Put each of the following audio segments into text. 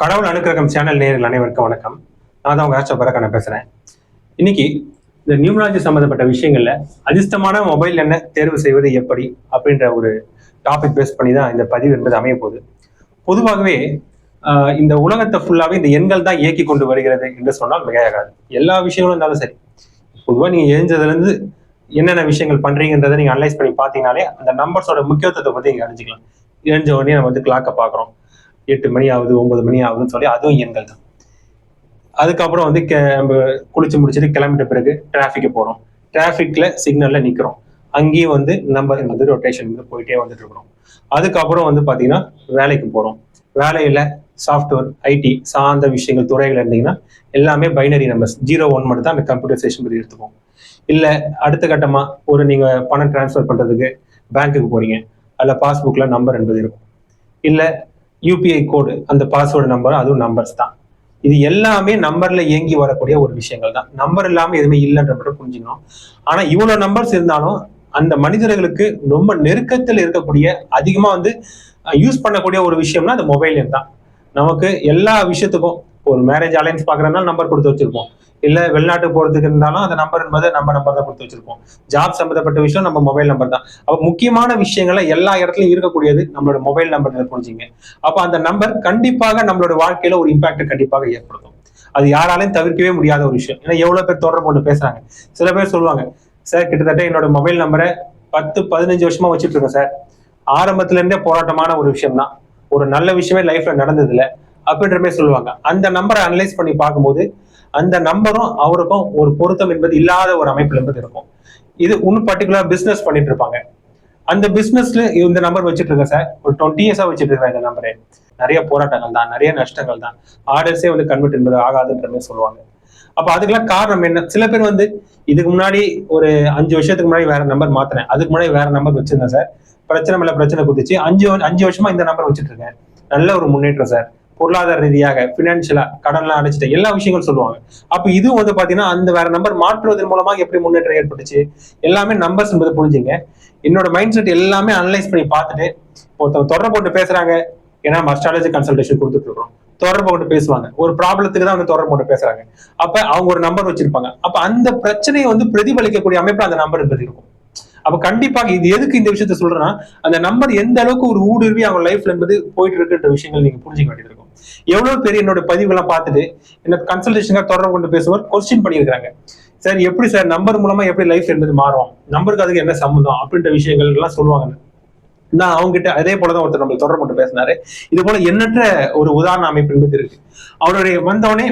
கடவுள் அனுக்கிரகம் சேனல் நேயர்கள் அனைவருக்கும் வணக்கம். நான் தான் உங்க ஆச்சபரக்கான பேசுறேன். இன்னைக்கு இந்த நியூமராலஜி சம்பந்தப்பட்ட விஷயங்கள்ல அதிர்ஷ்டமான மொபைல் எண்ணை தேர்வு செய்வது எப்படி அப்படின்ற ஒரு டாபிக் பேஸ் பண்ணி தான் இந்த பதிவு என்பது அமைய போகுது. பொதுவாகவே இந்த உலகத்தை ஃபுல்லாவே இந்த எண்கள் தான் இயக்கி கொண்டு வருகிறது என்று சொன்னால் மிகையாகாது. எல்லா விஷயங்களும் இருந்தாலும் சரி, பொதுவாக நீங்க எழுந்ததுல இருந்து என்னென்ன விஷயங்கள் பண்றீங்கன்றதை நீங்க அனலைஸ் பண்ணி பார்த்தீங்கனாலே அந்த நம்பர்ஸோட முக்கியத்துவத்தை பத்தி நீங்க அறிஞ்சிக்கலாம். எழுந்த உடனே நம்ம வந்து கிளாக்கை பார்க்குறோம், 8 மணி ஆகுது 9 மணி ஆகுதுன்னு சொல்லி அதுவும் எண்கள் தான். அதுக்கப்புறம் வந்து நம்ம குளிச்சு முடிச்சுட்டு கிளம்பிட்ட பிறகு டிராஃபிக்கு போகிறோம், டிராஃபிக்ல சிக்னல்ல நிற்கிறோம், அங்கேயும் வந்து நம்பர் வந்து ரொட்டேஷன் வந்து போயிட்டே வந்துட்டு இருக்கிறோம். அதுக்கப்புறம் வந்து பார்த்தீங்கன்னா வேலைக்கு போகிறோம், வேலையில் சாஃப்ட்வேர் ஐடி சார்ந்த விஷயங்கள் துறைகள் இருந்தீங்கன்னா எல்லாமே பைனரி நம்பர்ஸ் 0 1 மட்டும் தான் அந்த கம்ப்யூட்டரைசேஷன் பற்றி எடுத்துப்போம். இல்லை அடுத்த கட்டமாக ஒரு நீங்கள் பணம் டிரான்ஸ்ஃபர் பண்ணுறதுக்கு பேங்க்குக்கு போகிறீங்க, அதில் பாஸ்புக்கில் நம்பர் என்பது இருக்கும். இல்லை யூபிஐ கோடு அந்த பாஸ்வேர்டு நம்பர் அதுவும் நம்பர்ஸ் தான். இது எல்லாமே நம்பர்ல இயங்கி வரக்கூடிய ஒரு விஷயங்கள் தான். நம்பர் இல்லாம எதுவுமே இல்லைன்ற மட்டும் புரிஞ்சுக்கணும். ஆனா இவ்வளவு நம்பர்ஸ் இருந்தாலும் அந்த மனிதர்களுக்கு ரொம்ப நெருக்கத்தில் இருக்கக்கூடிய அதிகமா வந்து யூஸ் பண்ணக்கூடிய ஒரு விஷயம்னா அந்த மொபைல் எண் தான். நமக்கு எல்லா விஷயத்துக்கும் ஒரு மேரேஜ் அலைன்ஸ் பாக்குறதுனால நம்பர் கொடுத்து வச்சிருப்போம், இல்ல வெளிநாட்டுக்கு போறதுக்கு இருந்தாலும் அந்த நம்பர் என்பது நம்ம நம்பர் தான் கொடுத்து வச்சிருப்போம். ஜாப் சம்பந்தப்பட்ட விஷயம் நம்ம மொபைல் நம்பர் தான். அப்ப முக்கியமான விஷயங்களை எல்லா இடத்துலயும் இருக்கக்கூடியது நம்மளோட மொபைல் நம்பர் புரிஞ்சுங்க. அப்ப அந்த நம்பர் கண்டிப்பாக நம்மளோட வாழ்க்கையில ஒரு இம்பாக்ட் கண்டிப்பாக ஏற்படுத்தும். அது யாராலையும் தவிர்க்கவே முடியாத ஒரு விஷயம். ஏன்னா எவ்வளவு பேர் தொடர்பு கொண்டு பேசுறாங்க. சில பேர் சொல்லுவாங்க, சார் கிட்டத்தட்ட என்னோட மொபைல் நம்பரை 10-15 வருஷமா வச்சுட்டு இருக்கேன் சார், ஆரம்பத்துல இருந்தே போராட்டமான ஒரு விஷயம் தான், ஒரு நல்ல விஷயமே லைஃப்ல நடந்தது இல்லை அப்படின்ற மாதிரி சொல்லுவாங்க. அந்த நம்பரை அனலைஸ் பண்ணி பார்க்கும்போது அந்த நம்பரும் அவருக்கும் ஒரு பொருத்தம் என்பது இல்லாத ஒரு அமைப்புல என்பது இருக்கும். இது இன்னும் பர்டிகுலர் பிசினஸ் பண்ணிட்டு இருப்பாங்க, அந்த பிசினஸ்ல இந்த நம்பர் வச்சுட்டு இருக்கேன் சார், ஒரு 20 இயர்ஸா வச்சுட்டு இருக்கேன் இந்த நம்பரு, நிறைய போராட்டங்கள் தான், நிறைய நஷ்டங்கள் தான், ஆர்டர்ஸே வந்து கன்வெர்ட் என்பது ஆகாதுன்ற மாதிரி சொல்லுவாங்க. அப்ப அதுக்கெல்லாம் காரணம் என்ன? சில பேர் வந்து இதுக்கு முன்னாடி ஒரு 5 வருஷத்துக்கு முன்னாடி வேற நம்பர் மாத்தினேன், அதுக்கு முன்னாடி வேற நம்பர் வச்சிருந்தேன் சார், பிரச்சனை மேல பிரச்சனை குதிச்சு 5 வருஷமா இந்த நம்பர் வச்சுட்டு இருக்கேன், நல்ல ஒரு முன்னேற்றம் சார், பொருளாதார ரீதியாக பினான்சியலா கடன்லாம் அடைச்சிட்டு எல்லா விஷயங்களும் சொல்லுவாங்க. அப்ப இதுவும் வந்து பாத்தீங்கன்னா அந்த வேற நம்பர் மாற்றுவதன் மூலமா எப்படி முன்னேற்றம் ஏற்பட்டுச்சு, எல்லாமே நம்பர்ஸ் என்பது புரிஞ்சுங்க. என்னோட மைண்ட் செட் எல்லாமே அனலைஸ் பண்ணி பார்த்துட்டு ஒருத்தவங்க தொடர்பு கொண்டு பேசுறாங்க, ஏன்னா அஸ்ட்ராலஜி கன்சல்டேஷன் கொடுத்துட்டு இருக்கோம், தொடர்பு கொண்டு பேசுவாங்க, ஒரு ப்ராப்ளத்துக்கு தான் வந்து தொடர்பு கொண்டு பேசுறாங்க. அப்ப அவங்க ஒரு நம்பர் வச்சிருப்பாங்க, அப்ப அந்த பிரச்சனையை வந்து பிரதிபலிக்கக்கூடிய அமைப்பு அந்த நம்பர் என்பது இருக்கும். அப்ப கண்டிப்பாக இது எதுக்கு இந்த விஷயத்த சொல்றேன்னா, அந்த நம்பர் எந்த அளவுக்கு ஒரு ஊடுருவி அவங்க லைஃப்ல என்பது போயிட்டு இருக்குன்ற விஷயங்கள் நீங்க புரிஞ்சுக்க வேண்டியது இருக்கும். எவ்வளவு பேர் என்னோட பதிவுகள்லாம் பார்த்துட்டு என்ன கன்சல்டேஷனுக்காக தொடர்பு கொண்டு பேசுவார், கொஸ்டின் பண்ணியிருக்காங்க, சார் எப்படி சார் நம்பர் மூலமா எப்படி லைஃப் என்பது மாறும், நம்பருக்கு அதுக்கு என்ன சம்மந்தம் அப்படின்ற விஷயங்கள் எல்லாம் சொல்லுவாங்க. நான் அவங்க கிட்ட அதே போலதான் ஒருத்தர் நம்ம தொடர்பு கொண்டு பேசினாரு. இது போல எண்ணற்ற ஒரு உதாரண அமைப்பு என்பது இருக்கு. அவருடைய வந்தவனே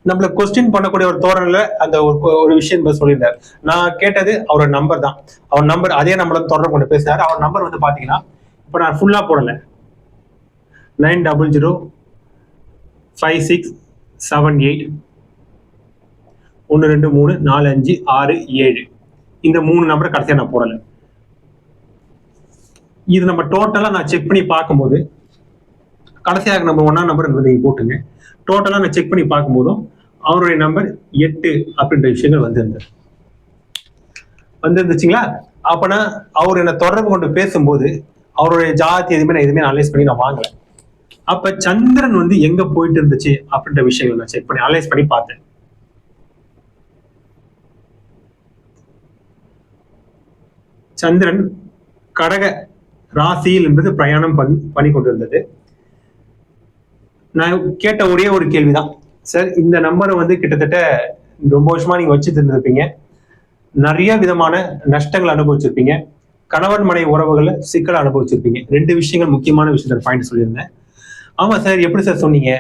நம்மள கொஸ்டின் பண்ணக்கூடிய ஒரு தோரணில அந்த ஒரு விஷயம் சொல்லியிருந்தார். நான் கேட்டது அவரோட நம்பர் தான், அவர் நம்பர் அதே நம்பர் தொடர்பு கொண்டு பேசினாரு. அவர் நம்பர் வந்து பாத்தீங்கன்னா இப்ப நான் ஃபுல்லா போடல, 90056781234567 இந்த 3 நம்பர் கடைசியா நான் போடல. இது நம்ம டோட்டலா நான் செக் பண்ணி பார்க்கும்போது கடைசியாக நம்ம 1ஆம் நம்பர் நீங்க போட்டுங்க, டோட்டலா நான் செக் பண்ணி பார்க்கும்போதும் அவருடைய நம்பர் 8 அப்படின்ற விஷயங்கள் வந்துருந்துச்சுங்களா. அப்பனா அவர் என்ன தொடர்பு கொண்டு பேசும்போது அவருடைய ஜாதி எதுவுமே நான் அனலைஸ் பண்ணி நான் வாங்கல. அப்ப சந்திரன் வந்து எங்க போயிட்டு இருந்துச்சு அப்படின்ற விஷயங்கள் நான் செக் பண்ணி அனலைஸ் பண்ணி பார்த்தேன். சந்திரன் கடக ராசியில் என்பது பிரயாணம் பண்ணி கொண்டிருந்தது. நான் கேட்ட ஒரே ஒரு கேள்விதான், சார் இந்த நம்பரை வந்து கிட்டத்தட்ட ரொம்ப வருஷமா நீங்க வச்சுட்டு இருந்திருப்பீங்க, நிறைய விதமான நஷ்டங்கள் அனுபவிச்சிருப்பீங்க, கணவன் மனைவி உறவுகளை சிக்கலை அனுபவிச்சிருப்பீங்க. 2 விஷயங்கள் முக்கியமான விஷயத்த பாயிண்ட் சொல்லியிருந்தேன். ஆமா சார், எப்படி சார் சொன்னீங்க,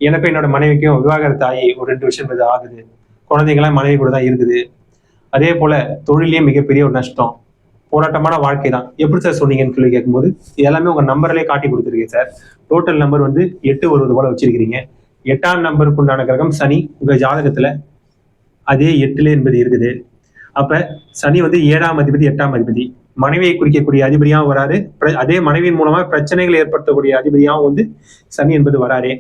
எனக்கும் என்னோட மனைவிக்கும் விவாகரத்து ஆகி ஒரு 2 வருஷம் ஆகுது, குழந்தைங்களாம் மனைவி கூட தான் இருக்குது, அதே போல தொழிலே மிகப்பெரிய ஒரு நஷ்டம், போராட்டமான வாழ்க்கை தான், எப்படி சார் சொன்னீங்கன்னு சொல்லி கேட்கும்போது எல்லாமே உங்க நம்பர்லயே காட்டி கொடுத்துருக்கீங்க சார், டோட்டல் நம்பர் வந்து 8 வருவது போல வச்சிருக்கிறீங்க, 8ஆம் நம்பருக்கு உண்டான கிரகம் சனி உங்க ஜாதகத்துல அதே 8 என்பது இருக்குது. அப்ப சனி வந்து 7ஆம் அதிபதி 8ஆம் அதிபதி, மனைவியை குறிக்கக்கூடிய அதிபதியாகவும் வராரு, அதே மனைவியின் மூலமா பிரச்சனைகளை ஏற்படுத்தக்கூடிய அதிபதியாகவும் வந்து சனி என்பது வராரு.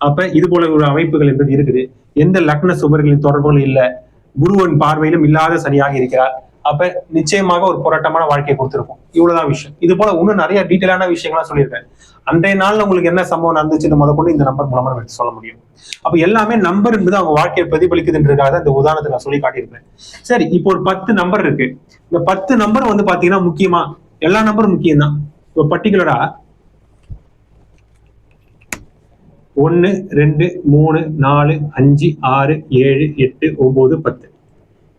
அப்ப இது போல ஒரு அமைப்புகள் என்பது இருக்குது. எந்த லக்ன சுபர்களின் தொடர்புகளும் இல்லை, குருவின் பார்வையிலும் இல்லாத சனியாக இருக்கிறார். அப்ப நிச்சயமாக ஒரு போராட்டமான வாழ்க்கையை கொடுத்துருக்கும். இவ்வளவுதான் விஷயம். இது போல இன்னும் நிறைய டீட்டெயிலான விஷயங்கள்லாம் சொல்லியிருக்கேன். அன்றைய நாள்ல உங்களுக்கு என்ன சம்பவம் நடந்துச்சுன்னு கொண்டு இந்த நம்பர் மூலமா நம்ம சொல்ல முடியும். அப்ப எல்லாமே நம்பர் என்பது அவங்க வாழ்க்கையை பிரதிபலிக்குதுன்றதுக்காக இந்த உதாரணத்தை நான் சொல்லி காட்டியிருப்பேன். சரி, இப்போ ஒரு 10 நம்பர் இருக்கு. இந்த 10 நம்பர் பாத்தீங்கன்னா முக்கியமா எல்லா நம்பரும் முக்கியம் தான். இப்போ பர்டிகுலரா 1 2 3 4 5 6 7 8 9 10.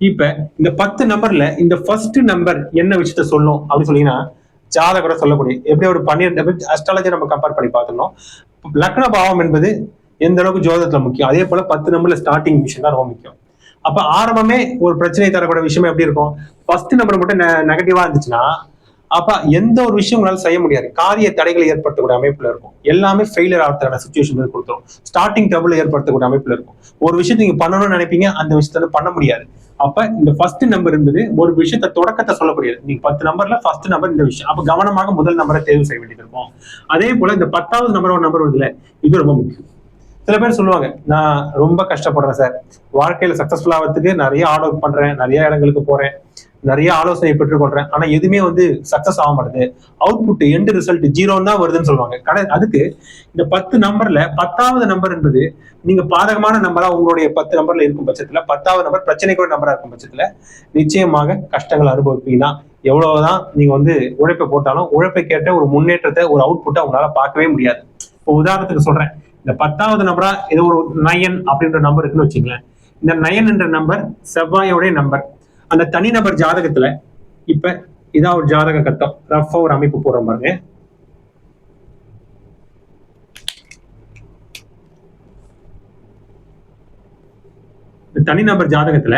இப்ப இந்த 10 நம்பர்ல இந்த ஃபர்ஸ்ட் நம்பர் என்ன விஷயத்த சொல்லும் அப்படின்னு சொன்னீங்கன்னா ஜாதகரை சொல்லக்கூடிய எப்படி ஒரு 12 அஸ்ட்ராலஜி நம்ம கம்பேர் பண்ணி பார்த்துக்கணும். லக்ன பாவம் என்பது எந்த அளவுக்கு ஜோதகத்துல முக்கியம், அதே போல 10 நம்பர்ல ஸ்டார்டிங் விஷயம் தான் ரொம்ப முக்கியம். அப்ப ஆரம்பமே ஒரு பிரச்சனை தரக்கூடிய விஷயம் எப்படி இருக்கும், ஃபர்ஸ்ட் நம்பர் மட்டும் நெகட்டிவா இருந்துச்சுன்னா அப்ப எந்த ஒரு விஷயம் உங்களால செய்ய முடியாது. காரிய தடைகளை ஏற்படுத்தக்கூடிய அமைப்புல இருக்கும். எல்லாமே ஃபெயிலியர் ஆகிறதுக்கான சுச்சுவேஷன் கொடுத்துரும். ஸ்டார்டிங் டபுள் ஏற்படுத்தக்கூடிய அமைப்புல இருக்கும். ஒரு விஷயத்தை நீங்க பண்ணணும்னு நினைப்பீங்க, அந்த விஷயத்த பண்ண முடியாது. அப்ப இந்த ஃபர்ஸ்ட் நம்பர் என்பது ஒரு விஷயத்த தொடக்கத்தை சொல்லக்கூடியது. நீங்க 10 நம்பர்ல ஃபர்ஸ்ட் நம்பர் இந்த விஷயம். அப்ப கவனமாக முதல் நம்பரை தேர்வு செய்ய வேண்டியது இருக்கும். அதே போல இந்த 10வது நம்பர் ஒரு நம்பர் வருதுல, இது ரொம்ப முக்கியம். சில பேர் சொல்லுவாங்க, நான் ரொம்ப கஷ்டப்படுறேன் சார், வாழ்க்கையில சக்சஸ்ஃபுல் ஆகிறதுக்கு நிறைய ஹார்ட் ஒர்க் பண்றேன், நிறைய இடங்களுக்கு போறேன், நிறைய ஆலோசனை பெற்றுக்கொள்றேன், ஆனா எதுவுமே சக்சஸ் ஆக மாட்டேது, அவுட்புட் எண்ட் ரிசல்ட் 0 தான் வருதுன்னு சொல்லுவாங்க. அதுக்கு இந்த 10 நம்பர்ல 10வது நம்பர் என்பது நீங்க பாதகமான நம்பரா உங்களுடைய 10 நம்பர்ல இருக்கும் பட்சத்துல 10வது நம்பர் பிரச்சனைக்குரிய நம்பரா இருக்கும் பட்சத்துல நிச்சயமாக கஷ்டங்கள் அனுபவிப்பீங்கன்னா எவ்வளவுதான் நீங்க உழைப்பை போட்டாலும் உழைப்பை கேட்ட ஒரு முன்னேற்றத்தை ஒரு அவுட்புட்டை உங்களால பார்க்கவே முடியாது. இப்போ உதாரணத்துக்கு சொல்றேன், இந்த 10வது நம்பரா ஏதோ ஒரு 9 அப்படின்ற நம்பர் இருக்குன்னு வச்சுங்களேன். இந்த 9 என்ற நம்பர் செவ்வாயோடைய நம்பர். அந்த தனிநபர் ஜாதகத்துல இப்ப இதான் ஒரு ஜாதக கட்டம், ரஃபா ஒரு அமைப்பு போடுற பாருங்க. இந்த தனிநபர் ஜாதகத்துல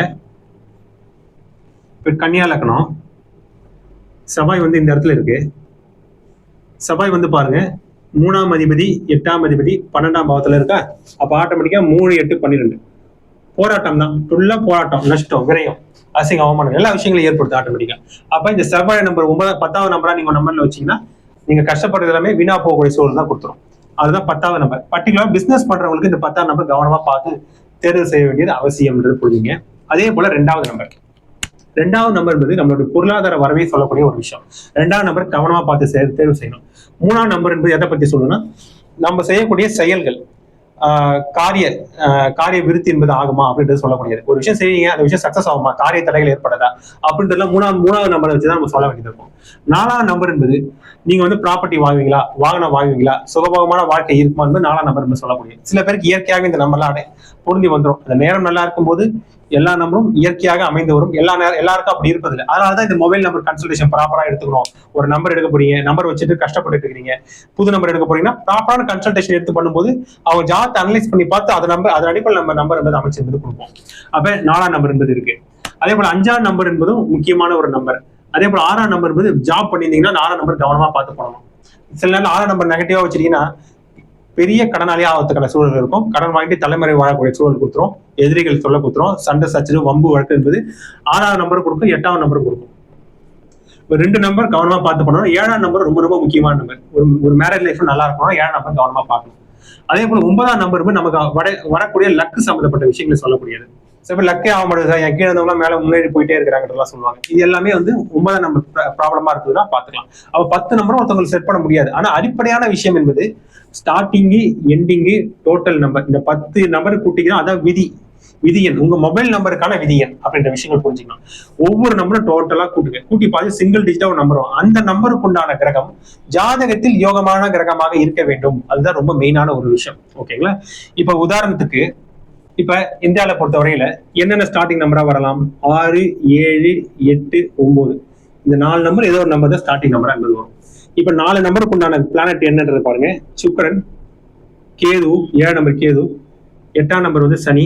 இப்ப கன்னியா லக்னம், செவ்வாய் இந்த இடத்துல இருக்கு. செவ்வாய் பாருங்க 3ஆம் அதிபதி 8ஆம் அதிபதி 12ஆம் பாவத்துல இருக்கா. அப்ப ஆட்டோமேட்டிக்கா 3 8 12 போராட்டம் தான், ஃபுல்லா போராட்டம், நஷ்டம், விரயம், அசிங்க, அவமானம், எல்லா விஷயங்களும் ஏற்படுத்து ஆட்டோமேட்டிக்கா. அப்ப இந்த செவ்வாய் நம்பர் 10வது நம்பரா நீங்க நம்பர்ல வச்சீங்கன்னா நீங்க கஷ்டப்படுறது எல்லாமே வீணா போகக்கூடிய சூழல் தான் கொடுத்துரும். அதுதான் 10வது நம்பர். பர்டிகுலரா பிசினஸ் பண்றவங்களுக்கு இந்த 10ஆம் நம்பர் கவனமா பார்த்து தேர்வு செய்ய வேண்டியது அவசியம்ன்றது புரிஞ்சுங்க. அதே போல 2வது நம்பர் என்பது நம்மளுடைய பொருளாதார வரவை சொல்லக்கூடிய ஒரு விஷயம். 2வது நம்பர் கவனமா பார்த்து தேர்வு செய்யணும். 3ஆம் நம்பர் என்பது எதை பத்தி சொல்லணும்னா நம்ம செய்யக்கூடிய செயல்கள், காரிய விருத்தி என்பது ஆகுமா அப்படின்றது சொல்லக்கூடியது. ஒரு விஷயம் செய்வீங்க, அந்த விஷயம் சக்சஸ் ஆகுமா, காரிய தடைகள் ஏற்படாதா அப்படின்றதுலாம் மூணாவது நம்பரை வச்சுதான் நம்ம சொல்ல வேண்டியது இருக்கும். 4ஆம் நம்பர் என்பது நீங்க ப்ராப்பர்ட்டி வாங்குவீங்களா, வாகனம் வாங்குவீங்களா, சுகபோகமான வாழ்க்கை இருக்குமா என்பது 4ஆம் நம்பர் என்று சொல்லக்கூடியது. சில பேருக்கு இயற்கையாக இந்த நம்பர்லாம் பொருந்தி வந்துடும். அந்த நேரம் நல்லா இருக்கும் போது எல்லா நம்பரும் இயற்கையாக அமைந்து வரும். எல்லாருக்கும் அப்படி இருப்பதில்லை. அதனாலதான் இந்த மொபைல் நம்பர் கன்சல்டேஷன் ப்ராப்பரா எடுத்துக்கணும். ஒரு நம்பர் எடுக்க போறீங்க, நம்பர் வச்சுட்டு கஷ்டப்பட்டு இருக்கீங்க, புது நம்பர் எடுக்க போறீங்கன்னா ப்ராப்பரான கன்சல்டேஷன் எடுத்து பண்ணும்போது அவங்க ஜாத் அனலைஸ் பண்ணி பார்த்து அதன் அடிப்படையில் நம்ம நம்பர் என்பது அமைச்சு என்பது கொடுப்போம். அப்ப 4ஆம் நம்பர் என்பது இருக்கு. அதே போல 5ஆம் நம்பர் என்பதும் முக்கியமான ஒரு நம்பர். அதே போல 6ஆம் நம்பர் என்பது ஜாப் பண்ணியிருந்தீங்கன்னா 4ஆம் நம்பர் கவனமா பார்த்து பண்ணணும். சில நேரம் 6ஆம் நம்பர் நெகட்டிவா வச்சிருக்கீங்கன்னா பெரிய கடனாளியா ஆகிறதுக்கான சூழல் இருக்கும். கடன் வாங்கிட்டு தலைமுறை வாழக்கூடிய சூழல் கொடுத்துரும். எதிரிகள் சொல்ல கொடுத்துரும். சண்டை சச்சரவு வம்பு வழக்கு என்பது 6ஆம் நம்பர் கொடுக்கும், 8ஆம் நம்பர் கொடுக்கும். ஒரு 2 நம்பர் கவனமா பார்த்து பண்ணணும். 7ஆம் நம்பர் ரொம்ப ரொம்ப முக்கியமான நம்பர். ஒரு மேரேஜ் லைஃப் நல்லா இருக்கணும், 7ஆம் நம்பர் கவனமா பார்க்கணும். அதே போல 9ஆம் நம்பர் நமக்கு வரக்கூடிய லக்கு சம்பந்தப்பட்ட விஷயங்களை சொல்லக்கூடியது. சில பேர் லக்கே ஆக மாட்டேது, என் கீழே இருந்தவங்க மேல முன்னேறி போயிட்டே இருக்கிறாங்கலாம் சொல்லுவாங்க. இது எல்லாமே 9ஆம் நம்பர் ப்ராப்ளமா இருக்குதுன்னா பாத்துக்கலாம். அப்ப 10 நம்பரும் ஒருத்தவங்களுக்கு செட் பண்ண முடியாது. ஆனா அடிப்படையான விஷயம் என்பது ஸ்டார்டிங்கு, எண்டிங்கு, டோட்டல் நம்பர், இந்த 10 நம்பர் கூட்டிங்கன்னா அதான் விதியன், உங்க மொபைல் நம்பருக்கான விதியன் அப்படின்ற விஷயங்கள் புரிஞ்சுக்கலாம். ஒவ்வொரு நம்பரும் டோட்டலா கூட்டி பார்த்து சிங்கிள் டிஜிட்டா ஒரு நம்பர், அந்த நம்பருக்கு உண்டான கிரகம் ஜாதகத்தில் யோகமான கிரகமாக இருக்க வேண்டும். அதுதான் ரொம்ப மெயினான ஒரு விஷயம். ஓகேங்களா? இப்ப உதாரணத்துக்கு இப்ப இந்தியாவில பொறுத்தவரையில என்னென்ன ஸ்டார்டிங் நம்பரா வரலாம்? 6 7 8 9 இந்த 4 நம்பர் ஏதோ ஒரு நம்பர் தான் ஸ்டார்டிங் நம்பரா என்பது வரும். இப்ப 4 நம்பருக்கு உண்டான பிளானட் என்னன்றது பாருங்க. சுக்கிரன், கேது, 7ஆம் நம்பர் கேது, 8ஆம் நம்பர் சனி,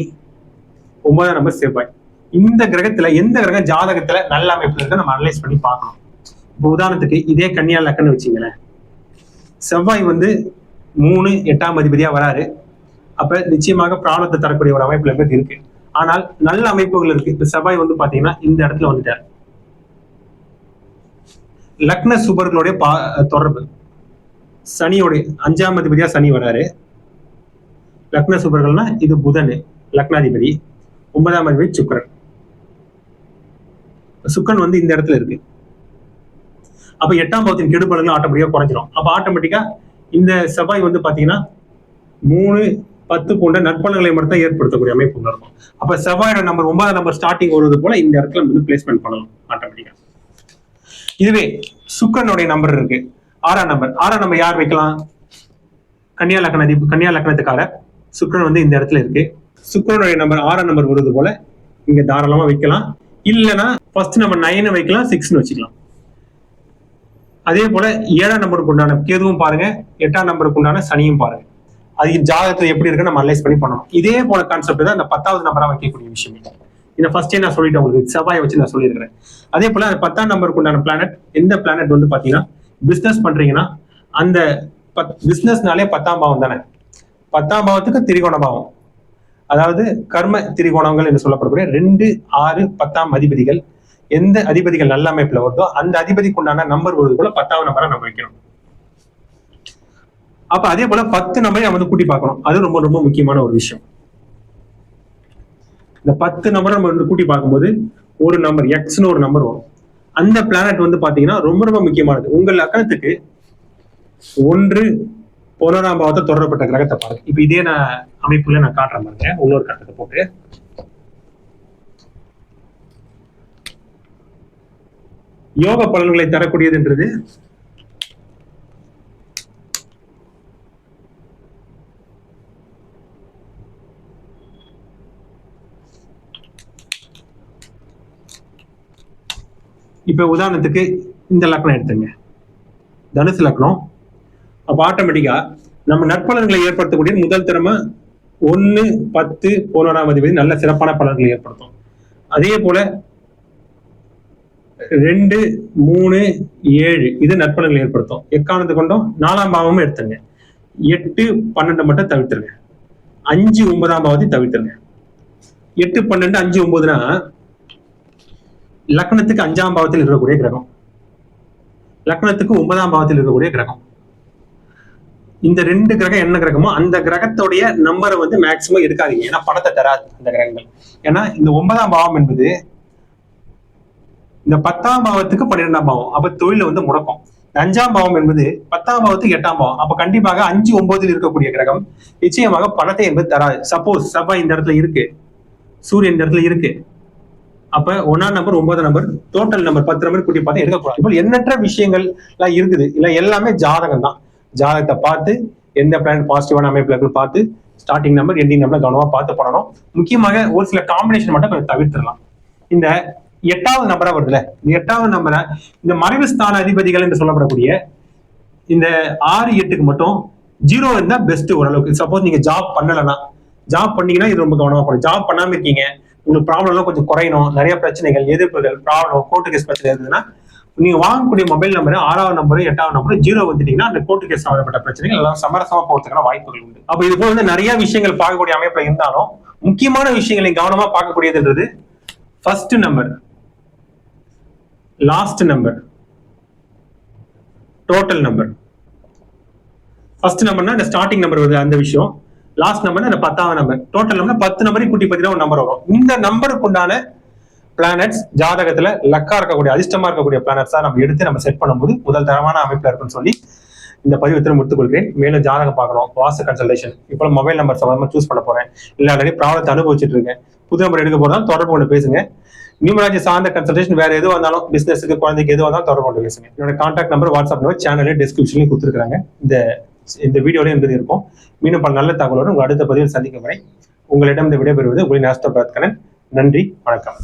9ஆம் நம்பர் செவ்வாய். இந்த கிரகத்துல எந்த கிரகம் ஜாதகத்துல நல்ல அமைப்புல இருக்க நம்ம அனலைஸ் பண்ணி பார்க்கணும். இப்ப உதாரணத்துக்கு இதே கன்னியா லக்னம்னு வச்சுங்களேன். செவ்வாய் 3 8ஆம் அதிபதியா வராரு. அப்ப நிச்சயமாக பிராணத்தை தரக்கூடிய ஒரு அமைப்புல இருக்கு. ஆனால் நல்ல அமைப்புகள் இருக்கு. இப்ப செவ்வாய் பாத்தீங்கன்னா இந்த இடத்துல வந்துட்டார். லக்ன சுபர்களுடைய தொடர்பு, சனியோடைய 5ஆம் அதிபதியா சனி வராரு. லக்ன சுபர்கள்னா இது புதன் லக்னாதிபதி, 9ஆம் அதிபதி சுக்கிரன். சுக்கரன் வந்து இந்த இடத்துல இருக்கு. அப்ப 8ஆம் பாவத்தின் கெடுபலன்கள் ஆட்டோமேட்டிக்கா குறைஞ்சிரும். அப்ப ஆட்டோமேட்டிக்கா இந்த செவ்வாய் வந்து பாத்தீங்கன்னா 3, 10 போன்ற நற்பலன்களை மட்டும் ஏற்படுத்தக்கூடிய அமைப்பு இருக்கும். அப்ப செவ்வாயோட நம்பர் 9ஆம் நம்பர் ஸ்டார்டிங் வருவது போல இந்த இடத்துல வந்து பிளேஸ்மெண்ட் பண்ணலாம் ஆட்டோமேட்டிக்கா. இதுவே சுக்கரனுடைய நம்பர் இருக்கு 6ஆம் நம்பர். 6ஆம் நம்பர் யார் வைக்கலாம்? கன்னியா லக்னத்துக்கார சுக்கரன் வந்து இந்த இடத்துல இருக்கு. சுக்கரனுடைய நம்பர் 6ஆம் நம்பர் வருவது போல இங்க தாராளமா வைக்கலாம். இல்லைன்னா ஃபர்ஸ்ட் நம்பர் 9 வைக்கலாம், 6 வச்சுக்கலாம். அதே போல 7ஆம் நம்பருக்கு உண்டான கேதுவும் பாருங்க, 8ஆம் நம்பருக்கு உண்டான சனியும் பாருங்க. அது ஜாதகத்துல எப்படி இருக்கு நம்ம அனலைஸ் பண்ணி பண்ணணும். இதே போல கான்செப்ட் தான் இந்த 10வது நம்பரா வைக்கக்கூடிய விஷயம். இதை ஃபர்ஸ்டே நான் சொல்லிட்டேன் உங்களுக்கு, செவ்வாயை வச்சு நான் சொல்லியிருக்கிறேன். அதே போல அந்த 10ஆம் நம்பருக்கு உண்டான பிளானட், எந்த பிளானட் வந்து பாத்தீங்கன்னா பிசினஸ் பண்றீங்கன்னா அந்த பிசினஸ்னாலே 10ஆம் பாவம் தானே. 10ஆம் பாவத்துக்கு திரிகோண பாவம், அதாவது கர்ம திரிகோணங்கள் என்று சொல்லப்படக்கூடிய 2, 6, 10ஆம் அதிபதிகள், எந்த அதிபதிகள் நல்ல அமைப்புல வருதோ அந்த அதிபதிக்கு உண்டான நம்பர் வருது போல 10ஆம் நம்பரை நம்ம வைக்கணும். அப்ப அதே போல 10 நம்பரை நம்ம வந்து கூட்டி பார்க்கணும். அது ரொம்ப ரொம்ப முக்கியமான ஒரு விஷயம். இந்த 10 நம்பரை நம்ம வந்து கூட்டி பார்க்கும்போது ஒரு நம்பர் எக்ஸ்னு ஒரு நம்பர் வரும். அந்த பிளானட் வந்து பாத்தீங்கன்னா ரொம்ப ரொம்ப முக்கியமானது. உங்கள் லக்னத்துக்கு 1, 11ஆம் பாவத்தை தொடரப்பட்ட கிரகத்தை பாருங்க. இப்ப இதே நான் அமைப்புல நான் காட்டுறேன் பாருங்க. இன்னொரு கட்டத்தை போட்டு யோக பலன்களை தரக்கூடியதுன்றது இப்ப உதாரணத்துக்கு இந்த லக்னம் எடுத்துங்க, தனுசு லக்னம். அப்ப ஆட்டோமேட்டிக்கா நம்ம நற்பலன்களை ஏற்படுத்தக்கூடிய முதல் திறமை 1, 10, 11ஆம் அதிபதி நல்ல சிறப்பான பலன்களை ஏற்படுத்தும். அதே போல 2, 3, 7 இது நற்பலன்களை ஏற்படுத்தும். எக்காரணத்தை கொண்டும் 4ஆம் பாவமும் எடுத்துங்க. 8, 12 மட்டும் தவிர்த்துருங்க. 5, 9ஆம் பாவத்தை தவிர்த்துருங்க. 8, 12, 5, 9னா லக்னத்துக்கு 5ஆம் பாவத்தில் இருக்கக்கூடிய கிரகம், லக்னத்துக்கு 9ஆம் பாவத்தில் இருக்கக்கூடிய கிரகம். இந்த 2 கிரகம் என்ன கிரகமோ அந்த கிரகத்துடைய நம்பரை வந்து மேக்சிமம் எடுக்காதீங்க. ஏன்னா பணத்தை தராது அந்த கிரகங்கள். ஏன்னா இந்த 9ஆம் பாவம் என்பது இந்த 10ஆம் பாவத்துக்கு 12ஆம் பாவம். அப்ப தொழில வந்து முடக்கும். 5ஆம் பாவம் என்பது 10ஆம் பாவத்துக்கு 8ஆம் பாவம். அப்ப கண்டிப்பாக 5, 9 இருக்கக்கூடிய கிரகம் நிச்சயமாக பணத்தை என்பது தராது. சப்போஸ் செவ்வாய் இந்த இடத்துல இருக்கு, சூரியன் இந்த இடத்துல இருக்கு, அப்ப 1ஆம் நம்பர் 9ஆம் நம்பர் டோட்டல் நம்பர் 10 நம்பர் கூட்டி பார்த்து எடுக்கக்கூடாது. இப்போ எண்ணற்ற விஷயங்கள் எல்லாம் இருக்குது. இல்ல எல்லாமே ஜாதகம் தான். ஜாதகத்தை பார்த்து எந்த பிளான் பாசிட்டிவான அமைப்புல இருக்குன்னு பார்த்து ஸ்டார்டிங் நம்பர் எண்டிங் நம்பர் கவனமா பார்த்து பண்ணணும். முக்கியமாக ஒரு சில காம்பினேஷன் மட்டும் கொஞ்சம் தவிர்த்திடலாம். இந்த 8வது நம்பரா வருதுல, இந்த 8வது நம்பரை இந்த மறைவு ஸ்தான அதிபதிகள் என்று சொல்லப்படக்கூடிய இந்த 6, 8க்கு மட்டும் 0 இருந்தா பெஸ்ட் ஓரளவுக்கு. சப்போஸ் நீங்க ஜாப் பண்ணலன்னா, ஜாப் பண்ணீங்கன்னா இது ரொம்ப கவனமா பண்ணணும். ஜாப் பண்ணாம இருக்கீங்க, உங்களுக்கு ப்ராப்ளம் எல்லாம் கொஞ்சம் குறையணும், நிறைய பிரச்சனைகள், எதிர்ப்புகள், ப்ராப்ளம், கோர்ட்டு கேஸ் பிரச்சனை இருந்ததுன்னா நீங்க வாங்கக்கூடிய மொபைல் நம்பர் 6வது நம்பர் 8வது நம்பர் 0 வந்துட்டீங்கன்னா அந்த கோர்ட்டு கேஸ் சம்பந்தப்பட்ட பிரச்சனைகள் எல்லாம் சமரசமா போறதுக்கான வாய்ப்புகள் உண்டு. அப்ப இது போல வந்து நிறைய விஷயங்கள் பார்க்கக்கூடிய அமைப்புல இருந்தாலும் முக்கியமான விஷயங்களை கவனமா பார்க்கக்கூடியதுன்றது first number, last number, total number. First நம்பர்னா இந்த ஸ்டார்டிங் நம்பர் வருது அந்த விஷயம், லாஸ்ட் நம்பர்னா இந்த 10ஆம் நம்பர், டோட்டல் நம்பர் 10 நம்பரையும் கூட்டி பார்த்தீங்கன்னா ஒரு நம்பர் வரும். இந்த நம்பருக்கு உண்டான பிளானட்ஸ் ஜாதகத்துல லக்கா இருக்கக்கூடிய அதிர்ஷ்டமா இருக்கக்கூடிய பிளானட்ஸா நம்ம எடுத்து நம்ம செட் பண்ணும்போது முதல் தரமான அமைப்புல இருக்குன்னு சொல்லி இந்த பதிவத்தில் முடித்துக் கொள்கிறேன். மேலும் ஜாதகம் பார்க்கணும், வாஸ்து கன்சல்டேஷன், இப்போ மொபைல் நம்பர் சம்பந்தமா சூஸ் பண்ண போறேன், இல்ல ஆல்ரெடி ப்ராப்ளத்தை அனுபவிச்சுட்டு இருக்கேன், புது நம்பர் எடுக்க போறதாலும் தொடர்பு கொண்டு பேசுங்க. நியூமராலஜி சார்ந்த கன்சல்டேஷன் வேற எதுவும் வந்தாலும், பிசினஸுக்கு, குழந்தைக்கு எதுவும் வந்தாலும் தொடர்பு கொண்டு பேசுங்க. என்னோட கான்டாக்ட் நம்பர், வாட்ஸ்அப் நம்பர் சேனல்ல டிஸ்கிரிப்ஷன்லயும் கொடுத்துருக்காங்க. இந்த வீடியோல என்பது இருக்கும். மீண்டும் பல நல்ல தகவலோடு உங்கள் அடுத்த பதிவில் சந்திக்கும் வரை உங்களிடம் இந்த விடைபெறுவது உங்களின் ஆஸ்ட்ரோ பிரார்த்தகன். நன்றி, வணக்கம்.